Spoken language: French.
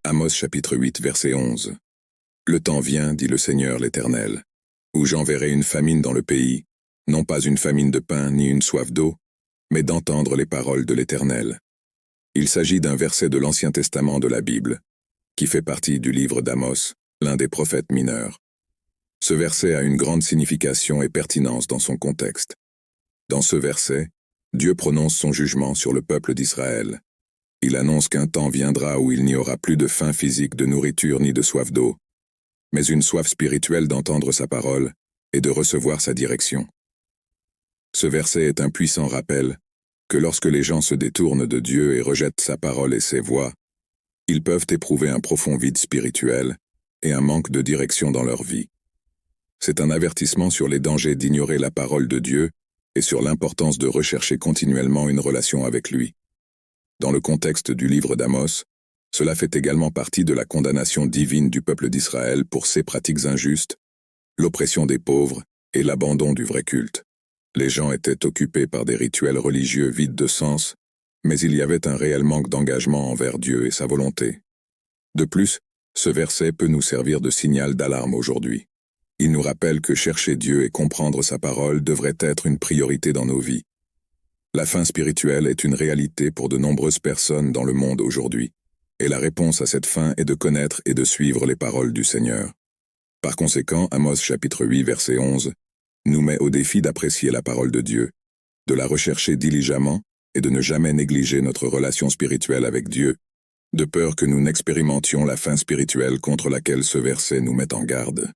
Amos chapitre 8 verset 11. Le temps vient, dit le Seigneur l'Éternel, où j'enverrai une famine dans le pays, non pas une famine de pain ni une soif d'eau, mais d'entendre les paroles de l'Éternel. Il s'agit d'un verset de l'Ancien Testament de la Bible, qui fait partie du livre d'Amos, l'un des prophètes mineurs. Ce verset a une grande signification et pertinence dans son contexte. Dans ce verset, Dieu prononce son jugement sur le peuple d'Israël. Il annonce qu'un temps viendra où il n'y aura plus de faim physique de nourriture ni de soif d'eau, mais une soif spirituelle d'entendre sa parole et de recevoir sa direction. Ce verset est un puissant rappel que lorsque les gens se détournent de Dieu et rejettent sa parole et ses voies, ils peuvent éprouver un profond vide spirituel et un manque de direction dans leur vie. C'est un avertissement sur les dangers d'ignorer la parole de Dieu et sur l'importance de rechercher continuellement une relation avec lui. Dans le contexte du livre d'Amos, cela fait également partie de la condamnation divine du peuple d'Israël pour ses pratiques injustes, l'oppression des pauvres et l'abandon du vrai culte. Les gens étaient occupés par des rituels religieux vides de sens, mais il y avait un réel manque d'engagement envers Dieu et sa volonté. De plus, ce verset peut nous servir de signal d'alarme aujourd'hui. Il nous rappelle que chercher Dieu et comprendre sa parole devrait être une priorité dans nos vies. La faim spirituelle est une réalité pour de nombreuses personnes dans le monde aujourd'hui, et la réponse à cette faim est de connaître et de suivre les paroles du Seigneur. Par conséquent, Amos chapitre 8 verset 11 nous met au défi d'apprécier la parole de Dieu, de la rechercher diligemment et de ne jamais négliger notre relation spirituelle avec Dieu, de peur que nous n'expérimentions la faim spirituelle contre laquelle ce verset nous met en garde.